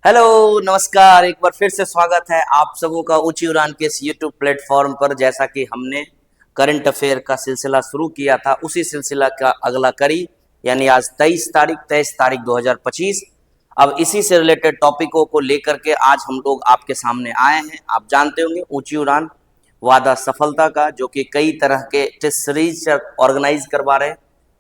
Hello नमस्कार। एक बार फिर से स्वागत है आप सबों का ऊंची उड़ान के इस यूट्यूब प्लेटफॉर्म पर। जैसा कि हमने करंट अफेयर का सिलसिला शुरू किया था, उसी सिलसिला का अगला कड़ी यानी आज 23 तारीख 2025। अब इसी से रिलेटेड टॉपिकों को लेकर के आज हम लोग आपके सामने आए हैं। आप जानते होंगे ऊंची उड़ान वादा सफलता का, जो कि कई तरह के टेस्ट सीरीज ऑर्गेनाइज करवा रहे हैं।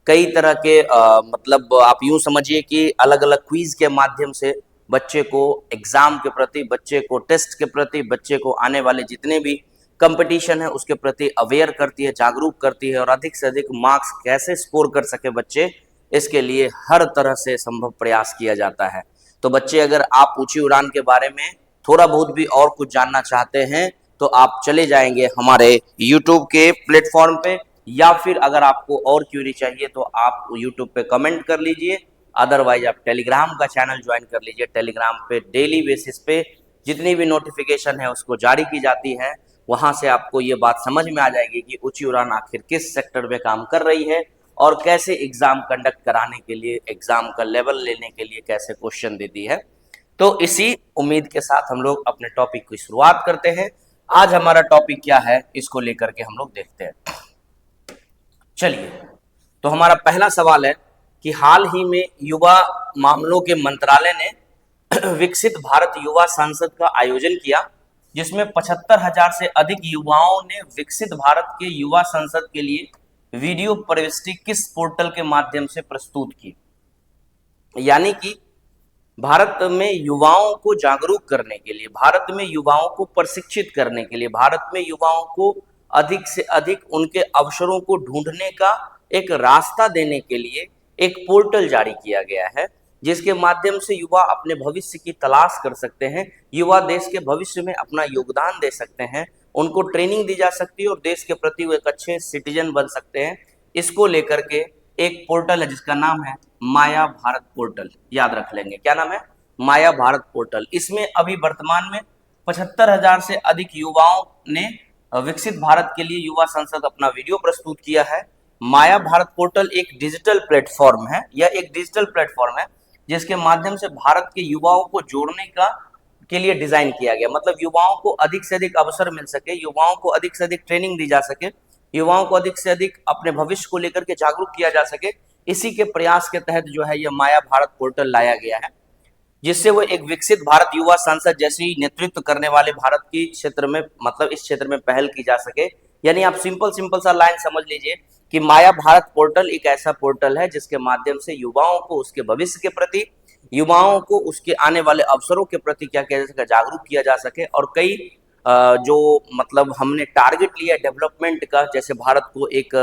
कई तरह के मतलब आप यूं समझिए कि अलग अलग क्विज के माध्यम से बच्चे को एग्जाम के प्रति, बच्चे को टेस्ट के प्रति, बच्चे को आने वाले जितने भी कंपटीशन है उसके प्रति अवेयर करती है, जागरूक करती है और अधिक से अधिक मार्क्स कैसे स्कोर कर सके बच्चे, इसके लिए हर तरह से संभव प्रयास किया जाता है। तो बच्चे, अगर आप ऊंची उड़ान के बारे में थोड़ा बहुत भी और कुछ जानना चाहते हैं तो आप चले जाएंगे हमारे YouTube के प्लेटफॉर्म पे, या फिर अगर आपको और क्यूरी चाहिए तो आप YouTube पे कमेंट कर लीजिए। अदरवाइज आप टेलीग्राम का चैनल ज्वाइन कर लीजिए। टेलीग्राम पे डेली बेसिस पे जितनी भी नोटिफिकेशन है उसको जारी की जाती है। वहां से आपको ये बात समझ में आ जाएगी कि ऊंची उड़ान आखिर किस सेक्टर में काम कर रही है और कैसे एग्जाम कंडक्ट कराने के लिए, एग्जाम का लेवल लेने के लिए कैसे क्वेश्चन देती है। तो इसी उम्मीद के साथ हम लोग अपने टॉपिक की शुरुआत करते हैं। आज हमारा टॉपिक क्या है, इसको लेकर के हम लोग देखते हैं। चलिए, तो हमारा पहला सवाल है कि हाल ही में युवा मामलों के मंत्रालय ने विकसित भारत युवा संसद का आयोजन किया, जिसमें 75,000 से अधिक युवाओं ने विकसित भारत के युवा संसद के लिए वीडियो प्रविष्टि किस पोर्टल के माध्यम से प्रस्तुत की। यानी कि भारत में युवाओं को जागरूक करने के लिए, भारत में युवाओं को प्रशिक्षित करने के लिए, भारत में युवाओं को अधिक से अधिक उनके अवसरों को ढूंढने का एक रास्ता देने के लिए एक पोर्टल जारी किया गया है, जिसके माध्यम से युवा अपने भविष्य की तलाश कर सकते हैं। युवा देश के भविष्य में अपना योगदान दे सकते हैं, उनको ट्रेनिंग दी जा सकती है और देश के प्रति वो एक अच्छे सिटीजन बन सकते हैं। इसको लेकर के एक पोर्टल है जिसका नाम है माया भारत पोर्टल। याद रख लेंगे, क्या नाम है? माया भारत पोर्टल। इसमें अभी वर्तमान में 75,000 से अधिक युवाओं ने विकसित भारत के लिए युवा संसद अपना वीडियो प्रस्तुत किया है। माया भारत पोर्टल एक डिजिटल प्लेटफॉर्म है, यह एक डिजिटल प्लेटफॉर्म है जिसके माध्यम से भारत के युवाओं को जोड़ने का के लिए डिजाइन किया गया। मतलब युवाओं को अधिक से अधिक अवसर मिल सके, युवाओं को अधिक से अधिक ट्रेनिंग दी जा सके, युवाओं को अधिक से अधिक अपने भविष्य को लेकर के जागरूक किया जा सके। इसी के प्रयास के तहत जो है यह माया भारत पोर्टल लाया गया है, जिससे वो एक विकसित भारत युवा संसद जैसी नेतृत्व करने वाले भारत की क्षेत्र में, मतलब इस क्षेत्र में पहल की जा सके। यानी आप सिंपल सा लाइन समझ लीजिए कि माया भारत पोर्टल एक ऐसा पोर्टल है जिसके माध्यम से युवाओं को उसके भविष्य के प्रति, युवाओं को उसके आने वाले अवसरों के प्रति क्या किया जा सके, जागरूक किया जा सके। और कई जो मतलब हमने टारगेट लिया डेवलपमेंट का, जैसे भारत को एक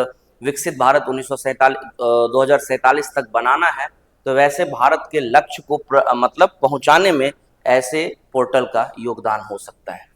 विकसित भारत 2047 तक बनाना है, तो वैसे भारत के लक्ष्य को मतलब पहुंचाने में ऐसे पोर्टल का योगदान हो सकता है।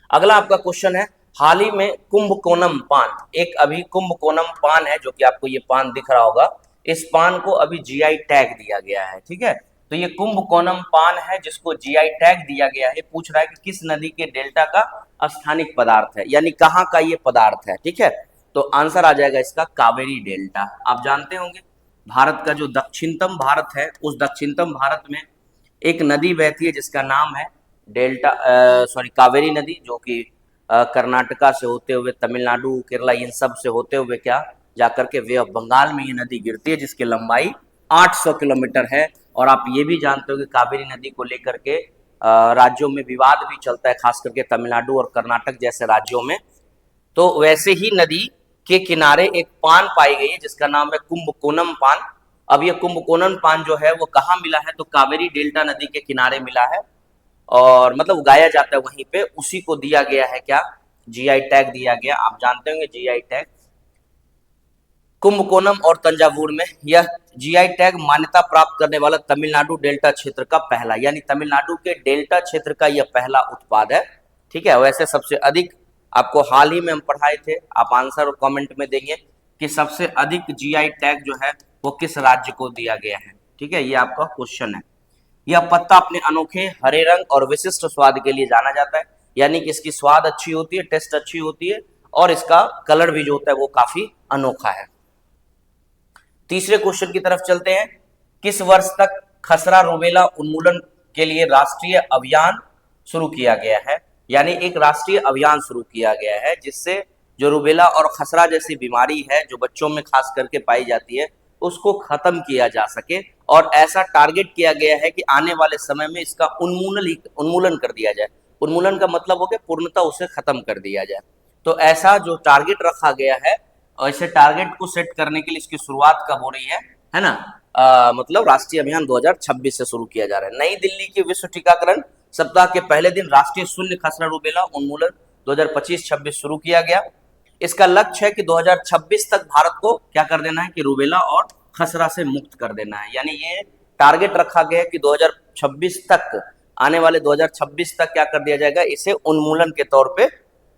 अगला आपका क्वेश्चन है, हाल ही में कुंभकोणम पान, एक अभी कुंभकोणम पान है जो कि आपको ये पान दिख रहा होगा, इस पान को अभी जीआई टैग दिया गया है। ठीक है, तो ये कुंभकोणम पान है जिसको जीआई टैग दिया गया है। पूछ रहा है कि किस नदी के डेल्टा का स्थानिक पदार्थ है, यानी कहाँ का ये पदार्थ है। ठीक है, तो आंसर आ जाएगा इसका कावेरी डेल्टा। आप जानते होंगे भारत का जो दक्षिणतम भारत है, उस दक्षिणतम भारत में एक नदी बहती है जिसका नाम है कावेरी नदी, जो कि कर्नाटका से होते हुए तमिलनाडु, केरला, इन सब से होते हुए क्या जाकर के वे ऑफ बंगाल में ये नदी गिरती है, जिसकी लंबाई 800 किलोमीटर है। और आप ये भी जानते हो कि कावेरी नदी को लेकर के राज्यों में विवाद भी चलता है, खास करके तमिलनाडु और कर्नाटक जैसे राज्यों में। तो वैसे ही नदी के किनारे एक पान पाई गई है जिसका नाम है कुंभकोणम पान। अब ये कुंभकोणम पान जो है वो कहाँ मिला है, तो कावेरी डेल्टा नदी के किनारे मिला है और मतलब उगाया जाता है वहीं पे। उसी को दिया गया है क्या, जीआई टैग दिया गया। आप जानते होंगे जीआई टैग कुंभकोणम और तंजावुर में यह जीआई टैग मान्यता प्राप्त करने वाला तमिलनाडु डेल्टा क्षेत्र का पहला, यानी तमिलनाडु के डेल्टा क्षेत्र का यह पहला उत्पाद है। ठीक है, वैसे सबसे अधिक आपको हाल ही में हम पढ़ाए थे, आप आंसर और कमेंट में देंगे कि सबसे अधिक जीआई टैग जो है वो किस राज्य को दिया गया है। ठीक है, ये आपका क्वेश्चन है। यह पत्ता अपने अनोखे हरे रंग और विशिष्ट स्वाद के लिए जाना जाता है, यानी कि इसकी स्वाद अच्छी होती है, टेस्ट अच्छी होती है और इसका कलर भी जो होता है वो काफी अनोखा है। तीसरे क्वेश्चन की तरफ चलते हैं, किस वर्ष तक खसरा रूबेला उन्मूलन के लिए राष्ट्रीय अभियान शुरू किया गया है। यानी एक राष्ट्रीय अभियान शुरू किया गया है जिससे जो रूबेला और खसरा जैसी बीमारी है जो बच्चों में खास करके पाई जाती है उसको खत्म किया जा सके, और ऐसा टारगेट किया गया है कि आने वाले समय में इसका उन्मूलन कर दिया जाए। उन्मूलन का मतलब हो गया पूर्णतः उसे खत्म कर दिया जाए। तो ऐसा जो टारगेट रखा गया है, ऐसे टारगेट को सेट करने के लिए इसकी शुरुआत कब हो रही है ना, मतलब राष्ट्रीय अभियान 2026 से शुरू किया जा रहा है। नई दिल्ली के विश्व टीकाकरण सप्ताह के पहले दिन राष्ट्रीय शून्य खसरा रूबेला उन्मूलन 2025-26 शुरू किया गया। इसका लक्ष्य है कि 2026 तक भारत को क्या कर देना है कि रूबेला और खसरा से मुक्त कर देना है। यानी ये टारगेट रखा गया है कि 2026 तक, आने वाले 2026 तक क्या कर दिया जाएगा, इसे उन्मूलन के तौर पे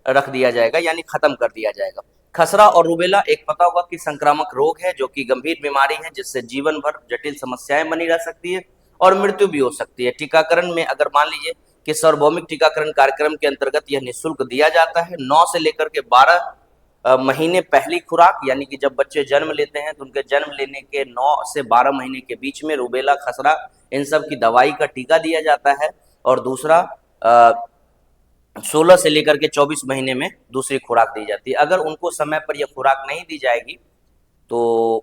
रख दिया जाएगा, यानी खत्म कर दिया जाएगा। खसरा और रूबेला एक पता होगा कि संक्रामक रोग है जो कि गंभीर बीमारी है जिससे जीवन भर जटिल समस्याएं बनी रह सकती है और मृत्यु भी हो सकती है। टीकाकरण में अगर मान लीजिए कि सार्वभौमिक टीकाकरण कार्यक्रम के अंतर्गत यह निःशुल्क दिया जाता है। 9 से लेकर के 12 महीने पहली खुराक, यानी कि जब बच्चे जन्म लेते हैं तो उनके जन्म लेने के 9 से 12 महीने के बीच में रूबेला, खसरा इन सब की दवाई का टीका दिया जाता है। और दूसरा 16 से लेकर के 24 महीने में दूसरी खुराक दी जाती है। अगर उनको समय पर यह खुराक नहीं दी जाएगी तो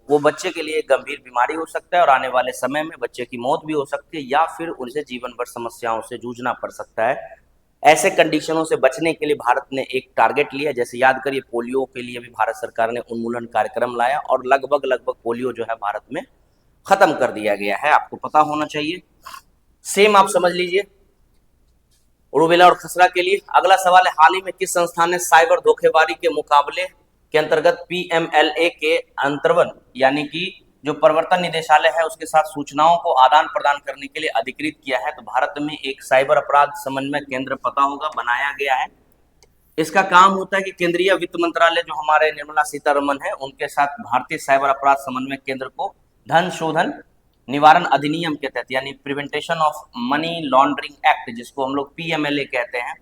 वो बच्चे के लिए गंभीर बीमारी हो सकता है और आने वाले समय में बच्चे की मौत भी हो सकती है या फिर उनसे जीवन भर समस्याओं से जूझना पड़ सकता है। ऐसे कंडीशनों से बचने के लिए भारत ने एक टारगेट लिया। जैसे याद करिए, पोलियो के लिए भी भारत सरकार ने उन्मूलन कार्यक्रम लाया और लगभग पोलियो जो है भारत में खत्म कर दिया गया है, आपको पता होना चाहिए। सेम आप समझ लीजिए रूबेला और खसरा के लिए। अगला सवाल है, हाल ही में किस संस्थान ने साइबर धोखेबाजी के मुकाबले के अंतर्गत PMLA के अंतर्गत यानी कि जो प्रवर्तन निदेशालय है उसके साथ सूचनाओं को आदान प्रदान करने के लिए अधिकृत किया है? तो भारत में एक साइबर अपराध समन्वय केंद्र पता होगा बनाया गया है। इसका काम होता है कि केंद्रीय वित्त मंत्रालय जो हमारे निर्मला सीतारमन है उनके साथ भारतीय साइबर अपराध समन्वय केंद्र को धन शोधन निवारण अधिनियम के तहत यानी prevention of money laundering act, जिसको हम लोग PMLA कहते हैं,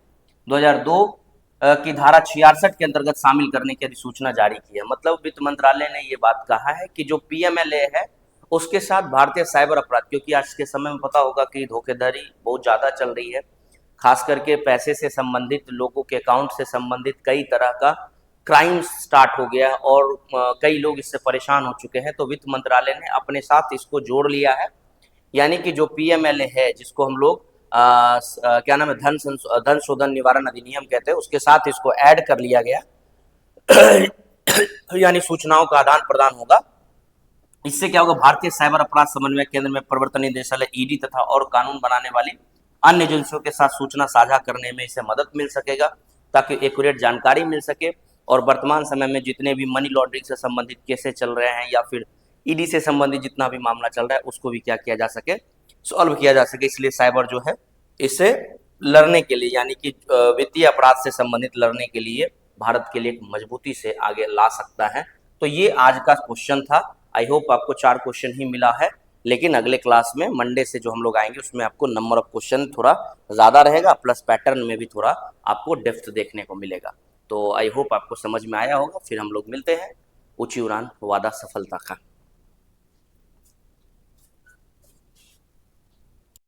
2002 की धारा 66 के अंतर्गत शामिल करने की अधिसूचना जारी की है। मतलब वित्त मंत्रालय ने ये बात कहा है कि जो PMLA है उसके साथ भारतीय साइबर अपराध, क्योंकि आज के समय में पता होगा कि धोखाधड़ी बहुत ज़्यादा चल रही है, खास करके पैसे से संबंधित, लोगों के अकाउंट से संबंधित कई तरह का क्राइम स्टार्ट हो गया और कई लोग इससे परेशान हो चुके हैं। तो वित्त मंत्रालय ने अपने साथ इसको जोड़ लिया है, यानी कि जो PMLA है जिसको हम लोग क्या नाम है, धन शोधन निवारण अधिनियम कहते हैं, उसके साथ इसको ऐड कर लिया गया यानी सूचनाओं का आदान प्रदान होगा। इससे क्या होगा, भारतीय साइबर अपराध समन्वय केंद्र में प्रवर्तन निदेशालय ED तथा और कानून बनाने वाली अन्य एजेंसियों के साथ सूचना साझा करने में इसे मदद मिल सकेगा ताकि एक्यूरेट जानकारी मिल सके। और वर्तमान समय में जितने भी मनी लॉन्ड्रिंग से संबंधित केसेस चल रहे हैं या फिर ED से संबंधित जितना भी मामला चल रहा है उसको भी क्या किया जा सके, सॉल्व किया जा सके। इसलिए साइबर जो है इससे लड़ने के लिए यानी कि वित्तीय अपराध से संबंधित लड़ने के लिए भारत के लिए मजबूती से आगे ला सकता है। तो ये आज का क्वेश्चन था। आई होप आपको 4 क्वेश्चन ही मिला है, लेकिन अगले क्लास में मंडे से जो हम लोग आएंगे उसमें आपको नंबर ऑफ क्वेश्चन थोड़ा ज़्यादा रहेगा, प्लस पैटर्न में भी थोड़ा आपको डेप्थ देखने को मिलेगा। तो आई होप आपको समझ में आया होगा। फिर हम लोग मिलते हैं। ऊंची उड़ान वादा सफलता का।